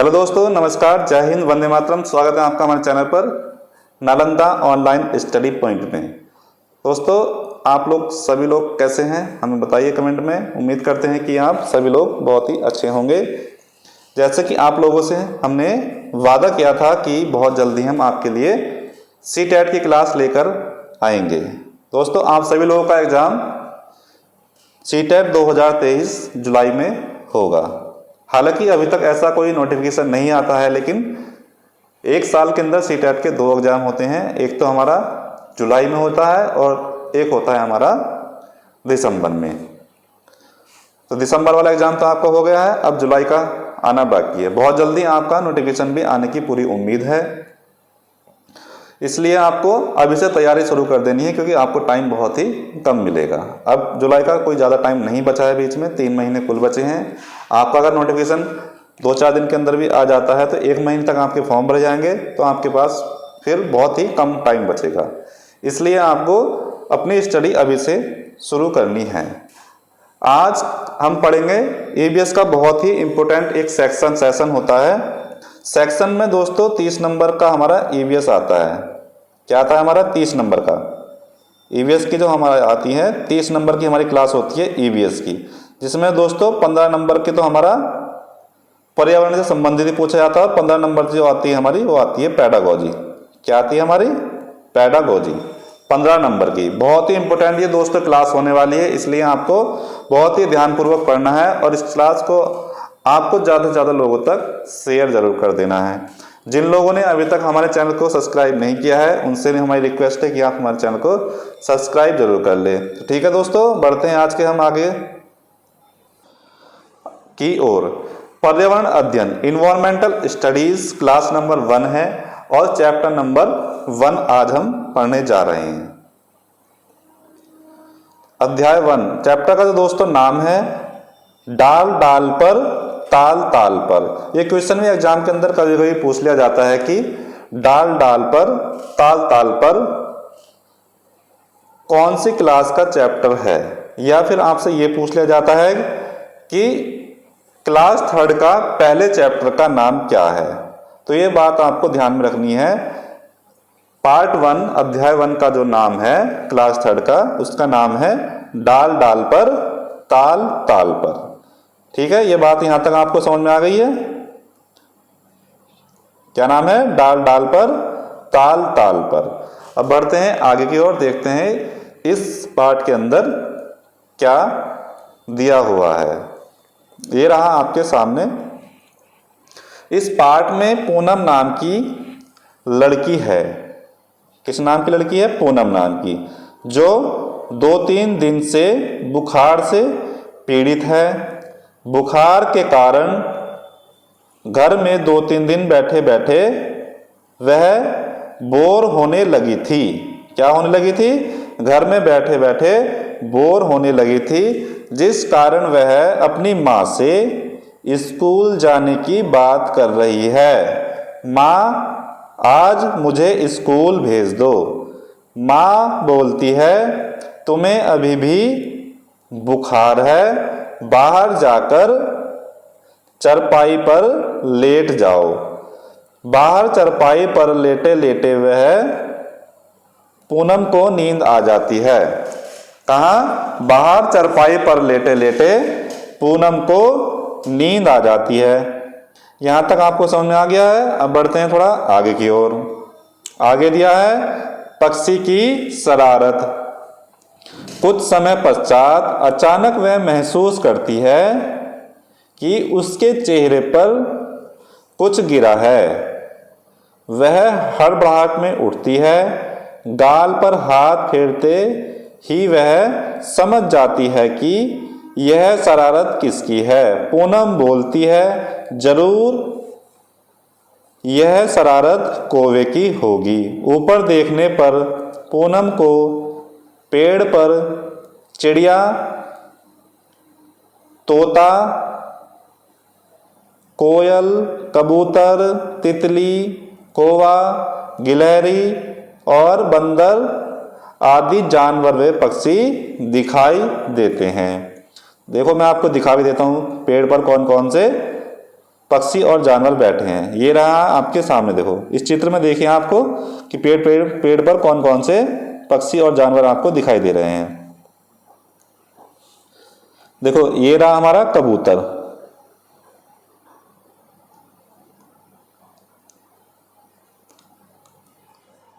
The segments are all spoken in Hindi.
हेलो दोस्तों, नमस्कार, जय हिंद, वंदे मातरम। स्वागत है आपका हमारे चैनल पर नालंदा ऑनलाइन स्टडी पॉइंट में। दोस्तों, आप लोग सभी लोग कैसे हैं हमें बताइए कमेंट में। उम्मीद करते हैं कि आप सभी लोग बहुत ही अच्छे होंगे। जैसे कि आप लोगों से हमने वादा किया था कि बहुत जल्दी हम आपके लिए CTET की क्लास लेकर आएंगे। दोस्तों, आप सभी लोगों का एग्ज़ाम CTET 2023 जुलाई में होगा। हालांकि अभी तक ऐसा कोई नोटिफिकेशन नहीं आता है, लेकिन एक साल के अंदर CTET के 2 एग्जाम होते हैं। एक तो हमारा जुलाई में होता है और एक होता है हमारा दिसंबर में। तो दिसंबर वाला एग्जाम तो आपका हो गया है, अब जुलाई का आना बाकी है। बहुत जल्दी आपका नोटिफिकेशन भी आने की पूरी उम्मीद है, इसलिए आपको अभी से तैयारी शुरू कर देनी है, क्योंकि आपको टाइम बहुत ही कम मिलेगा। अब जुलाई का कोई ज़्यादा टाइम नहीं बचा है, बीच में 3 महीने कुल बचे हैं। आपका अगर नोटिफिकेशन 2-4 दिन के अंदर भी आ जाता है तो 1 महीने तक आपके फॉर्म भरे जाएंगे, तो आपके पास फिर बहुत ही कम टाइम बचेगा। इसलिए आपको अपनी स्टडी अभी से शुरू करनी है। आज हम पढ़ेंगे EVS का बहुत ही इम्पोर्टेंट एक सेशन होता है। सेक्शन में दोस्तों 30 नंबर का हमारा EVS आता है। क्या आता है हमारा? 30 नंबर का EVS की जो हमारा आती है, 30 नंबर की हमारी क्लास होती है EVS की, जिसमें दोस्तों 15 नंबर की तो हमारा पर्यावरण से संबंधित ही पूछा जाता है, और 15 नंबर जो आती है हमारी वो आती है पेडागोजी। क्या आती है हमारी? पेडागोजी। 15 नंबर की बहुत ही इंपॉर्टेंट ये दोस्तों क्लास होने वाली है, इसलिए आपको बहुत ही ध्यानपूर्वक पढ़ना है और इस क्लास को आपको ज़्यादा से ज़्यादा लोगों तक शेयर जरूर कर देना है। जिन लोगों ने अभी तक हमारे चैनल को सब्सक्राइब नहीं किया है, उनसे भी हमारी रिक्वेस्ट है कि आप हमारे चैनल को सब्सक्राइब जरूर कर ले। तो ठीक है दोस्तों, बढ़ते हैं आज के हम आगे की ओर। पर्यावरण अध्ययन इन्वायरमेंटल स्टडीज क्लास नंबर 1 है और चैप्टर नंबर 1 आज हम पढ़ने जा रहे हैं। अध्याय 1 चैप्टर का जो दोस्तों नाम है डाल डाल पर ताल ताल पर। यह क्वेश्चन भी एग्जाम के अंदर कभी कभी पूछ लिया जाता है कि डाल डाल पर ताल ताल पर कौन सी क्लास का चैप्टर है, या फिर आपसे यह पूछ लिया जाता है कि क्लास 3rd का पहले चैप्टर का नाम क्या है। तो ये बात आपको ध्यान में रखनी है। पार्ट 1 अध्याय 1 का जो नाम है क्लास 3rd का, उसका नाम है डाल डाल पर ताल ताल पर। ठीक है, ये बात यहां तक आपको समझ में आ गई है? क्या नाम है? डाल डाल पर ताल ताल पर। अब बढ़ते हैं आगे की ओर, देखते हैं इस पार्ट के अंदर क्या दिया हुआ है। ये रहा आपके सामने। इस पार्ट में पूनम नाम की लड़की है। किस नाम की लड़की है? पूनम नाम की, जो 2-3 दिन से बुखार से पीड़ित है। बुखार के कारण घर में 2-3 दिन बैठे बैठे वह बोर होने लगी थी। क्या होने लगी थी? घर में बैठे बैठे बोर होने लगी थी, जिस कारण वह अपनी माँ से स्कूल जाने की बात कर रही है। माँ, आज मुझे स्कूल भेज दो। माँ बोलती है, तुम्हें अभी भी बुखार है, बाहर जाकर चरपाई पर लेट जाओ। बाहर चरपाई पर लेटे लेटे वह पूनम को नींद आ जाती है। कहाँ? बाहर चरपाई पर लेटे लेटे पूनम को नींद आ जाती है। यहां तक आपको समझ में आ गया है? अब बढ़ते हैं थोड़ा आगे की ओर। आगे दिया है पक्षी की शरारत। कुछ समय पश्चात अचानक वह महसूस करती है कि उसके चेहरे पर कुछ गिरा है। वह हड़बड़ाहट में उठती है। गाल पर हाथ फेरते ही वह समझ जाती है कि यह शरारत किसकी है। पूनम बोलती है, जरूर यह शरारत कौवे की होगी। ऊपर देखने पर पूनम को पेड़ पर चिड़िया, तोता, कोयल, कबूतर, तितली, कौवा, गिलहरी और बंदर आदि जानवर व पक्षी दिखाई देते हैं। देखो, मैं आपको दिखा भी देता हूं पेड़ पर कौन कौन से पक्षी और जानवर बैठे हैं। ये रहा आपके सामने, देखो इस चित्र में देखिए आपको कि पेड़ पर कौन कौन से पक्षी और जानवर आपको दिखाई दे रहे हैं। देखो ये रहा हमारा कबूतर,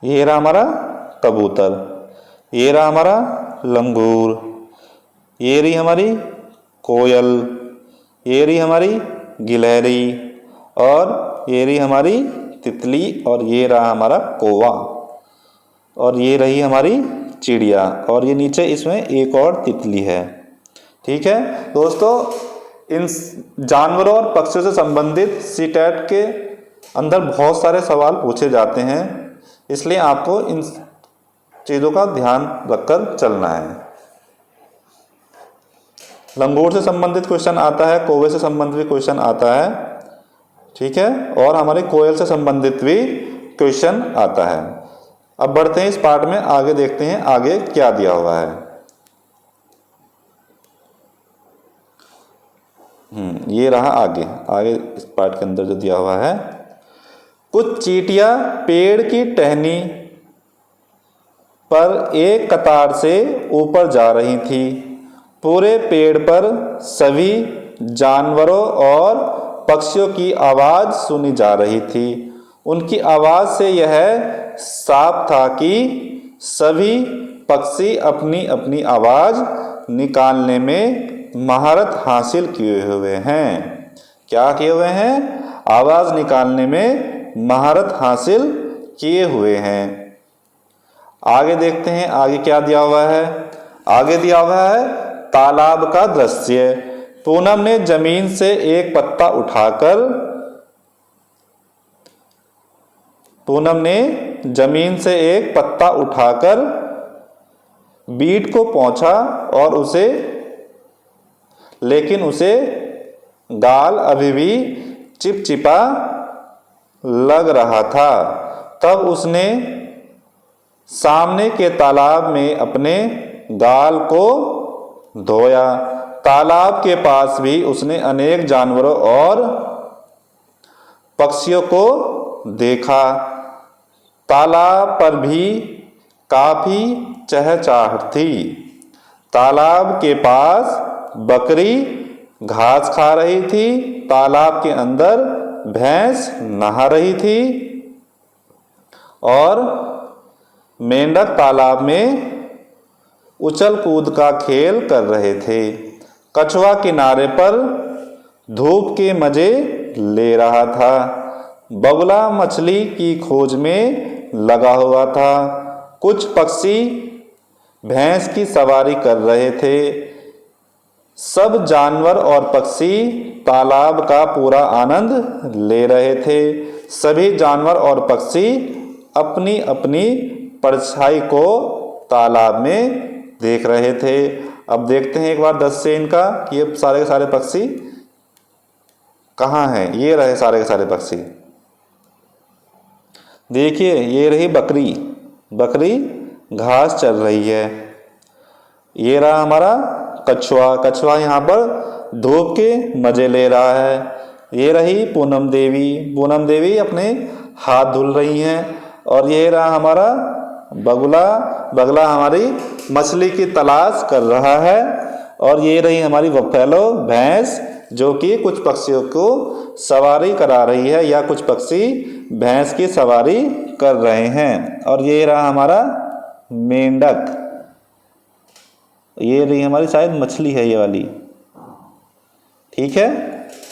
ये रहा हमारा कबूतर, ये रहा हमारा लंगूर, ये रही हमारी कोयल, ये रही हमारी गिलहरी, और ये रही हमारी तितली, और ये रहा हमारा कौवा, और ये रही हमारी चिड़िया, और ये नीचे इसमें एक और तितली है। ठीक है दोस्तों, इन जानवरों और पक्षियों से संबंधित सीटेट के अंदर बहुत सारे सवाल पूछे जाते हैं, इसलिए आपको इन चीज़ों का ध्यान रखकर चलना है। लंगूर से संबंधित क्वेश्चन आता है, कौवे से संबंधित भी क्वेश्चन आता है, ठीक है, और हमारे कोयल से संबंधित भी क्वेश्चन आता है। अब बढ़ते हैं इस पार्ट में, आगे देखते हैं आगे क्या दिया हुआ है। ये रहा आगे इस पार्ट के अंदर जो दिया हुआ है। कुछ चींटियां पेड़ की टहनी पर एक कतार से ऊपर जा रही थी। पूरे पेड़ पर सभी जानवरों और पक्षियों की आवाज सुनी जा रही थी। उनकी आवाज से यह साफ था कि सभी पक्षी अपनी अपनी आवाज निकालने में महारत हासिल किए हुए हैं। क्या किए हुए हैं? आवाज निकालने में महारत हासिल किए हुए हैं। आगे देखते हैं आगे क्या दिया हुआ है। आगे दिया हुआ है तालाब का दृश्य। पूनम ने जमीन से एक पत्ता उठाकर बीट को पोंछा और लेकिन उसे गाल अभी भी चिपचिपा लग रहा था। तब उसने सामने के तालाब में अपने गाल को धोया। तालाब के पास भी उसने अनेक जानवरों और पक्षियों को देखा। तालाब पर भी काफी चहचहाट थी। तालाब के पास बकरी घास खा रही थी। तालाब के अंदर भैंस नहा रही थी और मेंढक तालाब में उछल कूद का खेल कर रहे थे। कछुआ किनारे पर धूप के मजे ले रहा था। बगुला मछली की खोज में लगा हुआ था। कुछ पक्षी भैंस की सवारी कर रहे थे। सब जानवर और पक्षी तालाब का पूरा आनंद ले रहे थे। सभी जानवर और पक्षी अपनी अपनी परछाई को तालाब में देख रहे थे। अब देखते हैं एक बार 10 से इनका, ये सारे के सारे पक्षी कहाँ हैं। ये रहे सारे के सारे पक्षी। देखिए ये रही बकरी घास चल रही है। ये रहा हमारा कछुआ यहाँ पर धूप के मजे ले रहा है। ये रही पूनम देवी अपने हाथ धुल रही हैं। और ये रहा हमारा बगुला हमारी मछली की तलाश कर रहा है। और ये रही हमारी बफेलो भैंस, जो कि कुछ पक्षियों को सवारी करा रही है या कुछ पक्षी भैंस की सवारी कर रहे हैं। और ये रहा हमारा मेंढक, ये रही हमारी शायद मछली है ये वाली। ठीक है,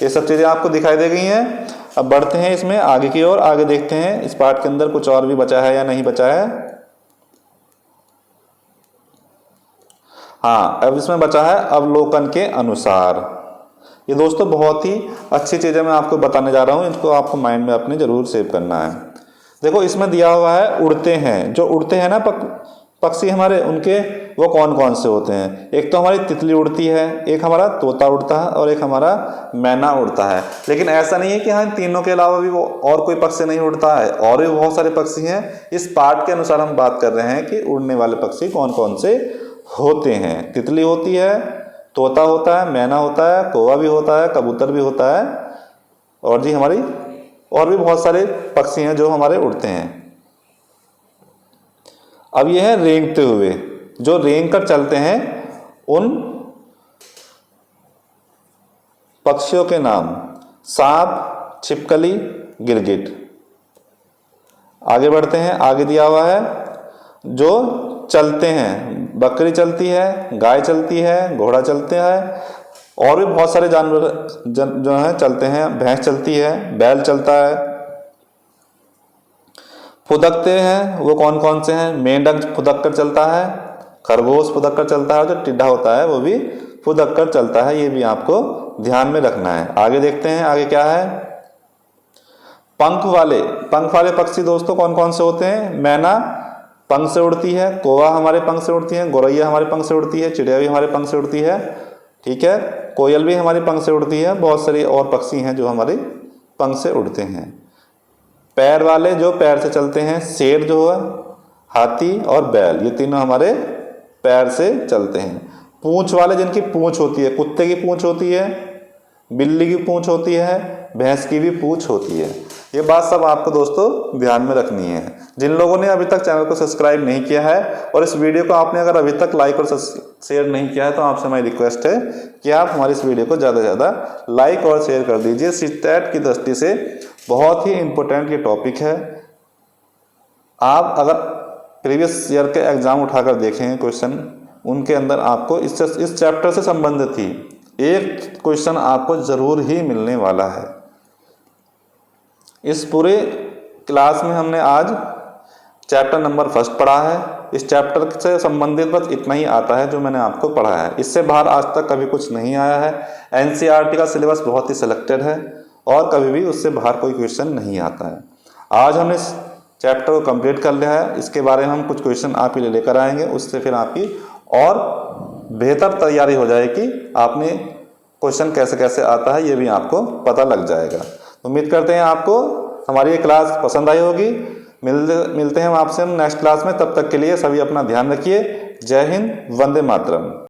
ये सब चीज़ें आपको दिखाई दे गई हैं। अब बढ़ते हैं इसमें आगे की ओर। आगे देखते हैं इस पार्ट के अंदर कुछ और भी बचा है या नहीं बचा है। हाँ, अब इसमें बचा है अवलोकन के अनुसार। ये दोस्तों बहुत ही अच्छी चीज़ें मैं आपको बताने जा रहा हूँ, इनको आपको माइंड में अपने जरूर सेव करना है। देखो इसमें दिया हुआ है उड़ते हैं। जो उड़ते हैं ना पक्षी हमारे, उनके वो कौन कौन से होते हैं। एक तो हमारी तितली उड़ती है, एक हमारा तोता उड़ता है और एक हमारा मैना उड़ता है। लेकिन ऐसा नहीं है कि हाँ इन तीनों के अलावा भी वो और कोई पक्षी नहीं उड़ता है, और भी बहुत सारे पक्षी हैं। इस पार्ट के अनुसार हम बात कर रहे हैं कि उड़ने वाले पक्षी कौन कौन से होते हैं। तितली होती है, तोता होता है, मैना होता है, कौवा भी होता है, कबूतर भी होता है और जी हमारी और भी बहुत सारे पक्षी हैं जो हमारे उड़ते हैं। अब ये है रेंगते हुए, जो रेंग कर चलते हैं उन पक्षियों के नाम, सांप, छिपकली, गिरगिट। आगे बढ़ते हैं, आगे दिया हुआ है जो चलते हैं, बकरी चलती है, गाय चलती है, घोड़ा चलते हैं, और भी बहुत सारे जानवर जो हैं चलते हैं, भैंस चलती है, बैल चलता है। फुदकते हैं वो कौन कौन से हैं? मेंढक फुदक कर चलता है, खरगोश फुदक कर चलता है, जो टिड्ढा होता है वो भी फुदक कर चलता है, ये भी आपको ध्यान में रखना है। आगे देखते हैं, आगे क्या है? पंख वाले पक्षी दोस्तों कौन कौन से होते हैं? मैना पंख से उड़ती है, कौवा हमारे पंख से उड़ती है, गौरैया हमारे पंख से उड़ती है, चिड़िया भी हमारे पंख से उड़ती है, ठीक है, कोयल भी हमारे पंख से उड़ती है, बहुत सारे और पक्षी हैं जो हमारे पंख से उड़ते हैं। पैर वाले जो पैर से चलते हैं, शेर जो है, हाथी और बैल, ये तीनों हमारे पैर से चलते हैं। पूंछ वाले जिनकी पूंछ होती है, कुत्ते की पूंछ होती है, बिल्ली की पूंछ होती है, भैंस की भी पूंछ होती है। ये बात सब आपको दोस्तों ध्यान में रखनी है। जिन लोगों ने अभी तक चैनल को सब्सक्राइब नहीं किया है और इस वीडियो को आपने अगर अभी तक लाइक और शेयर नहीं किया है, तो आपसे मेरी रिक्वेस्ट है कि आप हमारी इस वीडियो को ज़्यादा से ज़्यादा लाइक और शेयर कर दीजिए। सीटेट की दृष्टि से बहुत ही इम्पोर्टेंट ये टॉपिक है। आप अगर प्रीवियस ईयर के एग्जाम उठाकर देखें क्वेश्चन, उनके अंदर आपको इस चैप्टर से संबंधित ही एक क्वेश्चन आपको जरूर ही मिलने वाला है। इस पूरे क्लास में हमने आज चैप्टर नंबर 1 पढ़ा है। इस चैप्टर से संबंधित बस इतना ही आता है जो मैंने आपको पढ़ाया है, इससे बाहर आज तक कभी कुछ नहीं आया है। एनसीईआरटी का सिलेबस बहुत ही सिलेक्टेड है और कभी भी उससे बाहर कोई क्वेश्चन नहीं आता है। आज हमने इस चैप्टर को कंप्लीट कर लिया है, इसके बारे में हम कुछ क्वेश्चन आप ही लेकर आएंगे, उससे फिर आपकी और बेहतर तैयारी हो जाएगी। आपने क्वेश्चन कैसे कैसे आता है ये भी आपको पता लग जाएगा। उम्मीद करते हैं आपको हमारी ये क्लास पसंद आई होगी। मिलते हैं हम आपसे नेक्स्ट क्लास में, तब तक के लिए सभी अपना ध्यान रखिए। जय हिंद, वंदे मातरम।